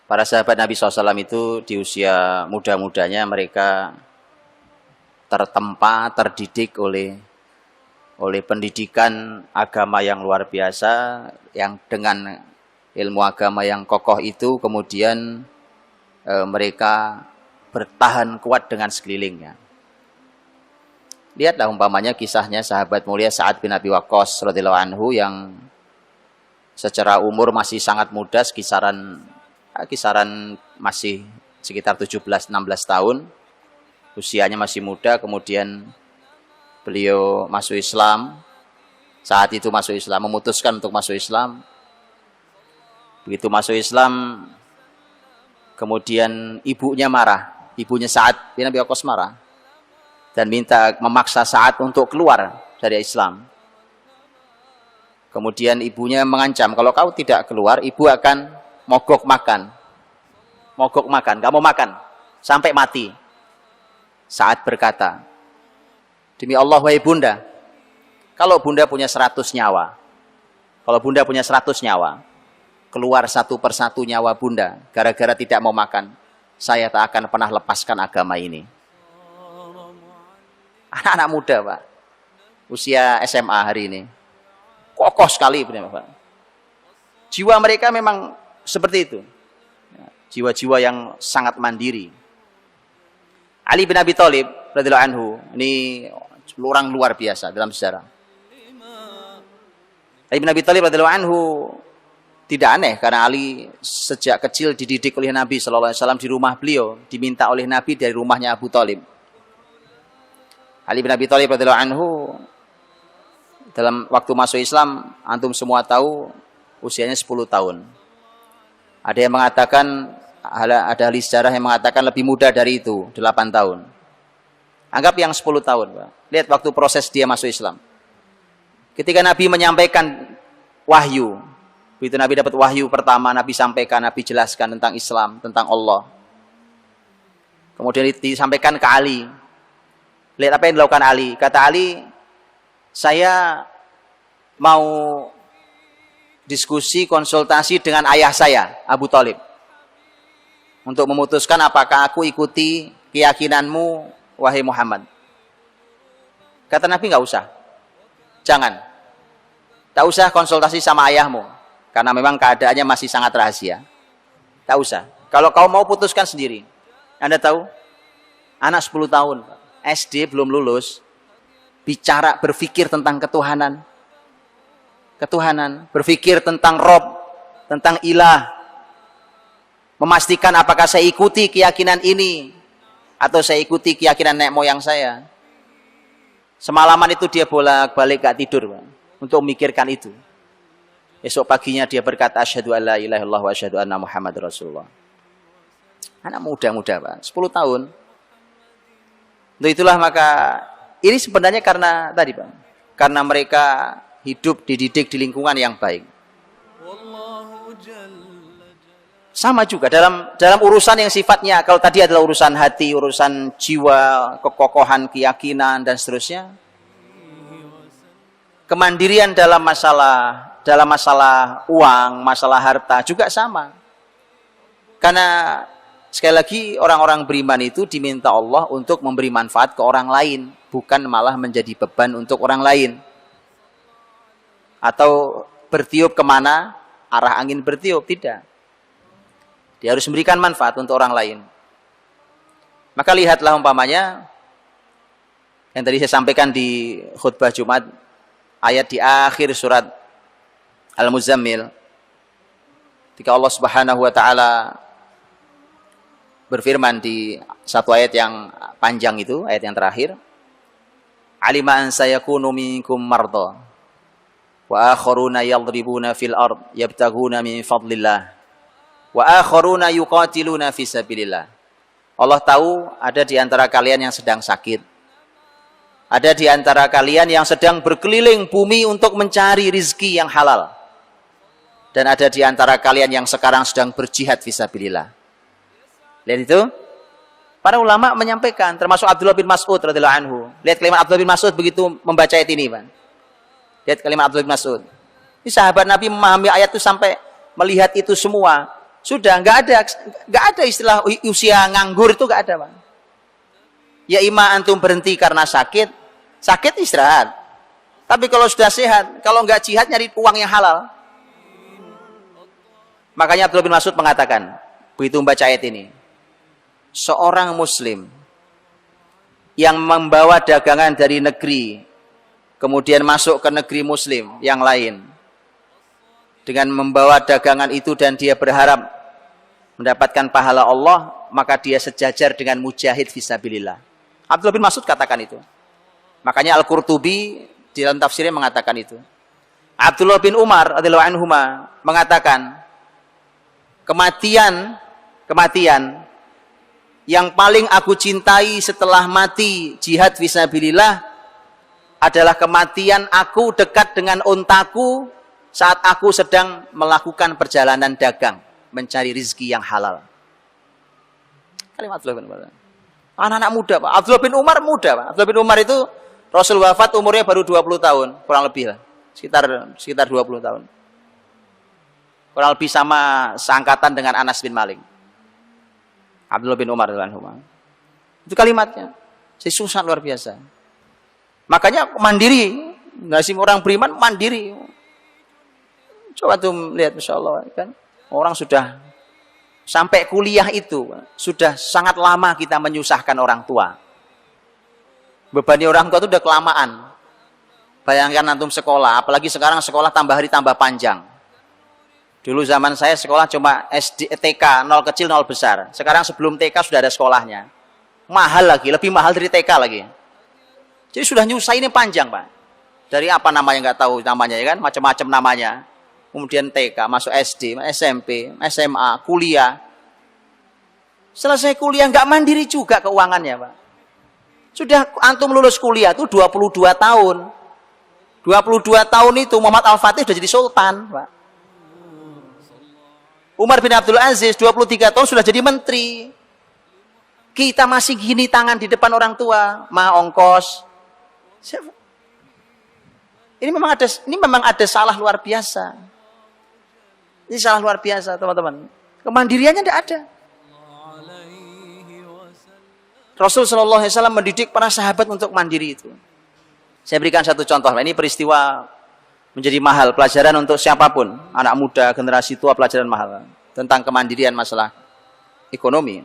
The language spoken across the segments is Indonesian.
Para sahabat Nabi SAW itu di usia muda-mudanya mereka tertempa, terdidik oleh pendidikan agama yang luar biasa, yang dengan ilmu agama yang kokoh itu kemudian mereka bertahan kuat dengan sekelilingnya. Lihatlah umpamanya kisahnya sahabat mulia Sa'ad bin Abi Waqqas radhiyallahu anhu yang secara umur masih sangat muda, kisaran masih sekitar 17-16 tahun. Usianya masih muda, kemudian beliau masuk Islam. Saat itu masuk Islam, memutuskan untuk masuk Islam. Begitu masuk Islam, kemudian ibunya marah. Ibunya Sa'ad bin Abi Waqqas marah dan memaksa Sa'ad untuk keluar dari Islam. Kemudian ibunya mengancam, kalau kau tidak keluar, ibu akan mogok makan, kamu makan sampai mati. Sa'ad berkata, demi Allah wahai bunda, kalau bunda punya 100 nyawa, keluar satu persatu nyawa bunda, gara-gara tidak mau makan, saya tak akan pernah lepaskan agama ini. Anak-anak muda Pak, usia SMA hari ini, kokoh sekali Pak. Jiwa mereka memang seperti itu, jiwa-jiwa yang sangat mandiri. Ali bin Abi Thalib radhiyallahu anhu ini orang luar biasa dalam sejarah. Ali bin Abi Thalib radhiyallahu anhu tidak aneh karena Ali sejak kecil dididik oleh Nabi sallallahu alaihi wasallam di rumah beliau, diminta oleh Nabi dari rumahnya Abu Thalib. Ali bin Abi Thalib radhiyallahu anhu dalam waktu masuk Islam, antum semua tahu usianya 10 tahun. Ada yang mengatakan, ada ahli sejarah yang mengatakan lebih muda dari itu, 8 tahun. Anggap yang 10 tahun. Pak. Lihat waktu proses dia masuk Islam. Ketika Nabi menyampaikan wahyu, begitu Nabi dapat wahyu pertama, Nabi sampaikan, Nabi jelaskan tentang Islam, tentang Allah. Kemudian disampaikan ke Ali. Lihat apa yang dilakukan Ali. Kata Ali, saya mau diskusi, konsultasi dengan ayah saya, Abu Thalib, untuk memutuskan apakah aku ikuti keyakinanmu, wahai Muhammad. Kata Nabi, nggak usah, jangan, tak usah konsultasi sama ayahmu, karena memang keadaannya masih sangat rahasia. Tak usah. Kalau kau mau putuskan sendiri. Anda tahu, anak 10 tahun, SD belum lulus, bicara berpikir tentang ketuhanan, berpikir tentang Rob, tentang ilah, memastikan apakah saya ikuti keyakinan ini atau saya ikuti keyakinan nenek moyang saya. Semalaman itu dia bolak-balik gak tidur Pak, untuk memikirkan itu. Esok paginya dia berkata, asyhadu alla ilaha illallah wa asyhadu anna Muhammad Rasulullah. Anak muda-muda Pak, 10 tahun. Untuk itulah maka ini sebenarnya karena tadi Pak, karena mereka hidup dididik di lingkungan yang baik. Sama juga dalam urusan yang sifatnya, kalau tadi adalah urusan hati, urusan jiwa, kekokohan, keyakinan dan seterusnya. Kemandirian dalam masalah uang, masalah harta juga sama. Karena sekali lagi orang-orang beriman itu diminta Allah untuk memberi manfaat ke orang lain, bukan malah menjadi beban untuk orang lain. Atau bertiup kemana arah angin bertiup, tidak. Dia harus memberikan manfaat untuk orang lain. Maka lihatlah umpamanya yang tadi saya sampaikan di khutbah Jumat, ayat di akhir surat Al-Muzammil, ketika Allah Subhanahu wa taala berfirman di satu ayat yang panjang itu, ayat yang terakhir, alima an sayakunu minkum marda wa akharuna yadribuna fil ard yabtaguna min fadlillah wa akharuna yuqatiluna fi sabilillah. Allah tahu ada di antara kalian yang sedang sakit, ada di antara kalian yang sedang berkeliling bumi untuk mencari rizki yang halal, dan ada di antara kalian yang sekarang sedang berjihad fi sabilillah. Lihat itu, para ulama menyampaikan, termasuk Abdullah bin Mas'ud radhiyallahu anhu. Lihat kalimat Abdullah bin Mas'ud begitu membaca ayat ini, Pak. Lihat kalimat Abdullah bin Mas'ud. Ini sahabat Nabi memahami ayat itu sampai melihat itu semua. Sudah nggak ada istilah usia nganggur itu nggak ada, Pak. Ya ima antum berhenti karena sakit istirahat. Tapi kalau sudah sehat, kalau nggak jihad nyari uang yang halal. Makanya Abdullah bin Mas'ud mengatakan, begitu membaca ayat ini, seorang muslim yang membawa dagangan dari negeri kemudian masuk ke negeri muslim yang lain dengan membawa dagangan itu dan dia berharap mendapatkan pahala Allah, maka dia sejajar dengan mujahid fisabilillah. Abdullah bin Mas'ud katakan itu. Makanya Al-Qurtubi di dalam tafsirnya mengatakan itu. Abdullah bin Umar radhiyallahu anhu mengatakan, kematian yang paling aku cintai setelah mati jihad fisabilillah adalah kematian aku dekat dengan untaku saat aku sedang melakukan perjalanan dagang mencari rezeki yang halal. Kalimat Abdullah bin Umar. Anak-anak muda, Pak. Abdullah bin Umar muda, Pak. Abdullah bin Umar itu Rasul wafat umurnya baru 20 tahun, kurang lebih lah. Sekitar 20 tahun. Kurang lebih sama seangkatan dengan Anas bin Malik. Abdullah bin Umar radhiyallahu anhu. Itu kalimatnya. Susah luar biasa. Makanya mandiri. Nasib orang beriman mandiri. Coba tuh lihat, Masya Allah, kan? Orang sudah sampai kuliah itu sudah sangat lama kita menyusahkan orang tua. Bebannya orang tua itu udah kelamaan. Bayangkan antum sekolah, apalagi sekarang sekolah tambah hari tambah panjang. Dulu zaman saya sekolah cuma SD, TK, 0 kecil 0 besar. Sekarang sebelum TK sudah ada sekolahnya. Mahal lagi, lebih mahal dari TK lagi. Jadi sudah nyusah ini panjang, Pak. Dari apa namanya nggak tahu namanya ya kan, macam-macam namanya. Kemudian TK, masuk SD, SMP, SMA, kuliah. Selesai kuliah nggak mandiri juga keuangannya, Pak. Sudah antum lulus kuliah tuh 22 tahun. 22 tahun itu Muhammad Al-Fatih sudah jadi sultan, Pak. Umar bin Abdul Aziz 23 tahun sudah jadi menteri. Kita masih gini tangan di depan orang tua, ongkos. Ini memang ada salah luar biasa. Ini salah luar biasa, teman-teman. Kemandiriannya tidak ada. Rasul Shallallahu Alaihi Wasallam mendidik para sahabat untuk mandiri itu. Saya berikan satu contoh. Ini peristiwa menjadi mahal, pelajaran untuk siapapun, anak muda, generasi tua, pelajaran mahal tentang kemandirian masalah ekonomi.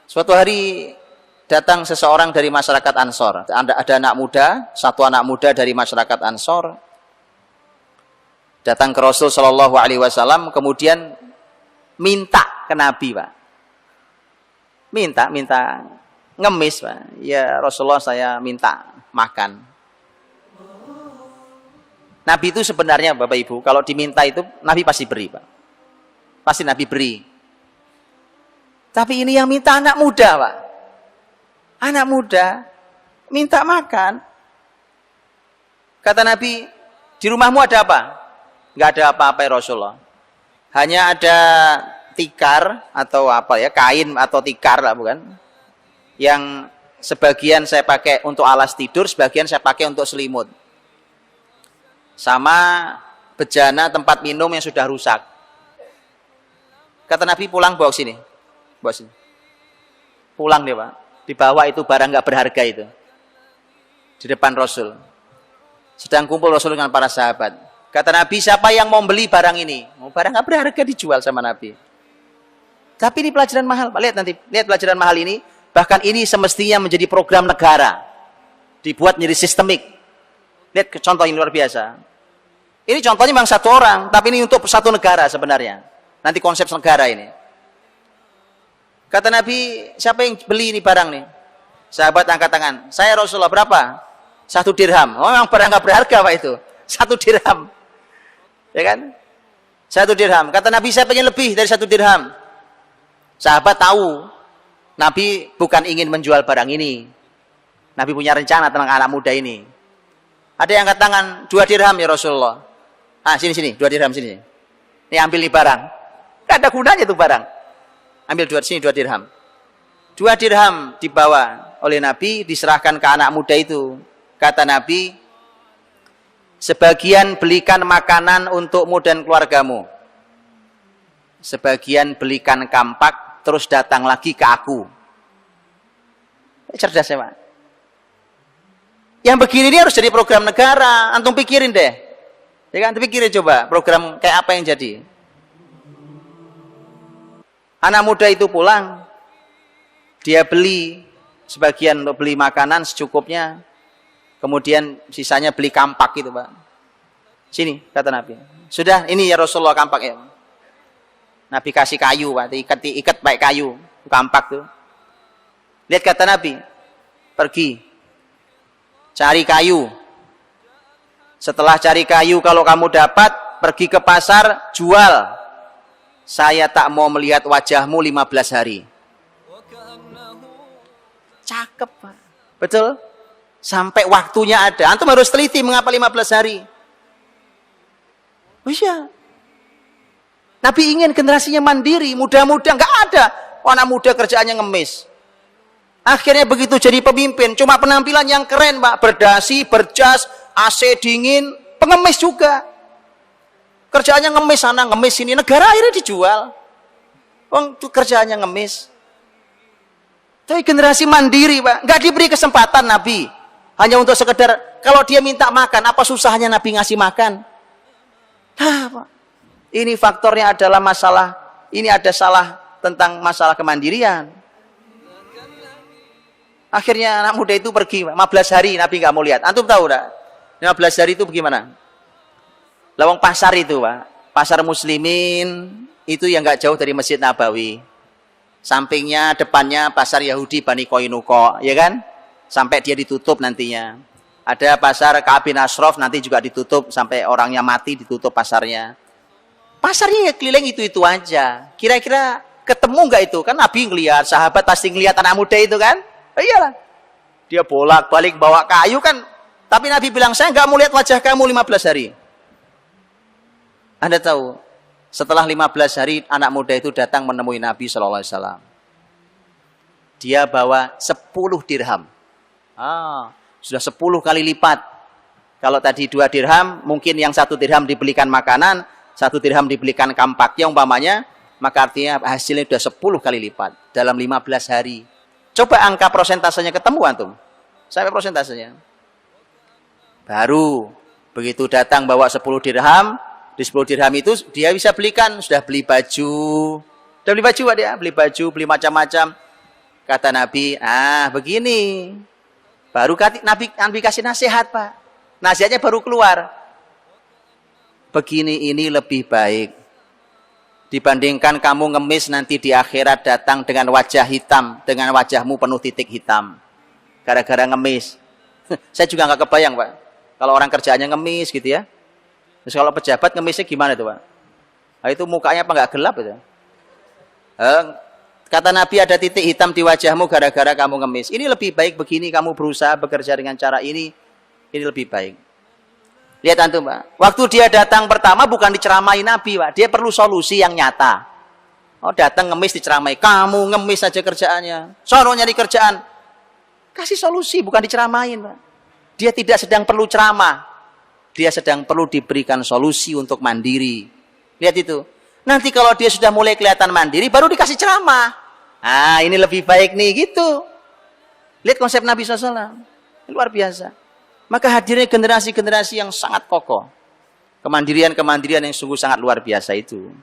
Suatu hari datang seseorang dari masyarakat Ansor. Ada anak muda, satu anak muda dari masyarakat Ansor datang ke Rasul Shallallahu Alaihi Wasallam, kemudian minta ke Nabi, Pak. Minta ngemis, Pak. Ya Rasulullah, saya minta makan. Nabi itu sebenarnya, Bapak Ibu, kalau diminta itu Nabi pasti beri, Pak. Pasti Nabi beri. Tapi ini yang minta anak muda, Pak. Anak muda minta makan. Kata Nabi, di rumahmu ada apa? Enggak ada apa-apa ya Rasulullah. Hanya ada tikar atau apa ya, kain atau tikar lah bukan? Yang sebagian saya pakai untuk alas tidur, sebagian saya pakai untuk selimut. Sama bejana tempat minum yang sudah rusak. Kata Nabi, pulang bawa sini. Bawa sini. Pulang deh, Pak. Dibawa itu barang nggak berharga itu di depan Rasul. Sedang kumpul Rasul dengan para sahabat. Kata Nabi, siapa yang mau beli barang ini? Barang nggak berharga dijual sama Nabi. Tapi ini pelajaran mahal. Lihat nanti, lihat pelajaran mahal ini. Bahkan ini semestinya menjadi program negara, dibuat menjadi sistemik. Lihat contoh ini luar biasa. Ini contohnya memang satu orang, tapi ini untuk satu negara sebenarnya. Nanti konsep negara ini. Kata Nabi, siapa yang beli ini barang nih? Sahabat angkat tangan. Saya Rasulullah, berapa? 1 dirham. Oh, memang barang nggak berharga, Pak, itu. 1 dirham. Ya kan? 1 dirham. Kata Nabi, saya pengen lebih dari 1 dirham. Sahabat tahu, Nabi bukan ingin menjual barang ini. Nabi punya rencana tentang anak muda ini. Ada yang angkat tangan, 2 dirham ya Rasulullah. Sini, 2 dirham sini. Ini ambil nih barang. Gak ada gunanya tuh barang. Ambil 2 dirham. 2 dirham dibawa oleh Nabi, diserahkan ke anak muda itu. Kata Nabi, Sebagian belikan makanan untukmu dan keluargamu. Sebagian belikan kampak, terus datang lagi ke aku. Cerdas ya, Pak? Yang begini ini harus jadi program negara. Antum pikirin deh. Ya kan, pikirin coba program kayak apa yang jadi. Anak muda itu pulang, dia beli sebagian untuk beli makanan secukupnya, kemudian sisanya beli kampak gitu, Pak. Sini, kata Nabi. Sudah, ini ya Rasulullah kampaknya. Nabi kasih kayu, Pak, ikat pakai kayu, kampak tuh. Lihat kata Nabi, pergi, cari kayu. Setelah cari kayu, kalau kamu dapat, pergi ke pasar, jual. Saya tak mau melihat wajahmu 15 hari. Cakep, Pak. Betul? Sampai waktunya ada. Antum harus teliti mengapa 15 hari. Oh iya. Nabi ingin generasinya mandiri, muda-muda. Enggak ada. Anak muda kerjaannya ngemis. Akhirnya begitu jadi pemimpin, cuma penampilan yang keren, Pak. Berdasi, berjas, AC dingin, pengemis juga. Kerjaannya ngemis sana, ngemis sini. Negara akhirnya dijual. Wong itu kerjaannya ngemis. Tapi generasi mandiri, Pak. Enggak diberi kesempatan Nabi. Hanya untuk sekedar, kalau dia minta makan, apa susahnya Nabi ngasih makan? Nah, Pak. Ini faktornya adalah masalah, ini ada salah tentang masalah kemandirian. Akhirnya anak muda itu pergi, 15 hari Nabi nggak mau lihat. Antum tahu enggak? 15 hari itu bagaimana? Lawang pasar itu, Pak. Pasar muslimin itu yang nggak jauh dari Masjid Nabawi. Sampingnya, depannya pasar Yahudi Bani Koinuko, ya kan? Sampai dia ditutup nantinya. Ada pasar Ka'ab bin Ashraf nanti juga ditutup sampai orangnya mati, ditutup pasarnya. Pasarnya ya keliling itu aja. Kira-kira ketemu nggak itu? Kan Nabi ngelihat, sahabat pasti ngelihat anak muda itu kan? Oh, iyalah. Dia bolak-balik bawa kayu kan. Tapi Nabi bilang, saya nggak mau lihat wajah kamu 15 hari. Anda tahu, setelah 15 hari anak muda itu datang menemui Nabi SAW. Dia bawa 10 dirham. Sudah 10 kali lipat. Kalau tadi 2 dirham, mungkin yang 1 dirham dibelikan makanan, 1 dirham dibelikan kampaknya umpamanya, maka artinya hasilnya sudah 10 kali lipat dalam 15 hari. Coba angka prosentasenya ketemu antum. Sampai prosentasenya. Baru begitu datang bawa 10 dirham, di 10 dirham itu dia bisa belikan, sudah beli baju. Sudah beli baju Pak dia, beli baju, beli macam-macam. Kata Nabi, begini. Baru Nabi kasih nasihat, Pak. Nasihatnya baru keluar. Begini ini lebih baik dibandingkan kamu ngemis nanti di akhirat datang dengan wajah hitam, dengan wajahmu penuh titik hitam gara-gara ngemis. Saya juga nggak kebayang, Pak, kalau orang kerjaannya ngemis gitu ya. Terus kalau pejabat ngemisnya gimana tuh, Pak? Nah, itu mukanya apa nggak gelap itu? Kata Nabi, ada titik hitam di wajahmu gara-gara kamu ngemis. Ini lebih baik begini, kamu berusaha bekerja dengan cara ini lebih baik. Lihat antum, Pak. Waktu dia datang pertama bukan diceramai Nabi, Pak. Dia perlu solusi yang nyata. Oh, datang ngemis diceramai. Kamu ngemis saja kerjaannya. Sono nyari kerjaan. Kasih solusi, bukan diceramain, Pak. Dia tidak sedang perlu ceramah. Dia sedang perlu diberikan solusi untuk mandiri. Lihat itu. Nanti kalau dia sudah mulai kelihatan mandiri, baru dikasih ceramah. Ini lebih baik nih, gitu. Lihat konsep Nabi SAW. Luar biasa. Maka hadirnya generasi-generasi yang sangat kokoh. Kemandirian-kemandirian yang sungguh sangat luar biasa itu.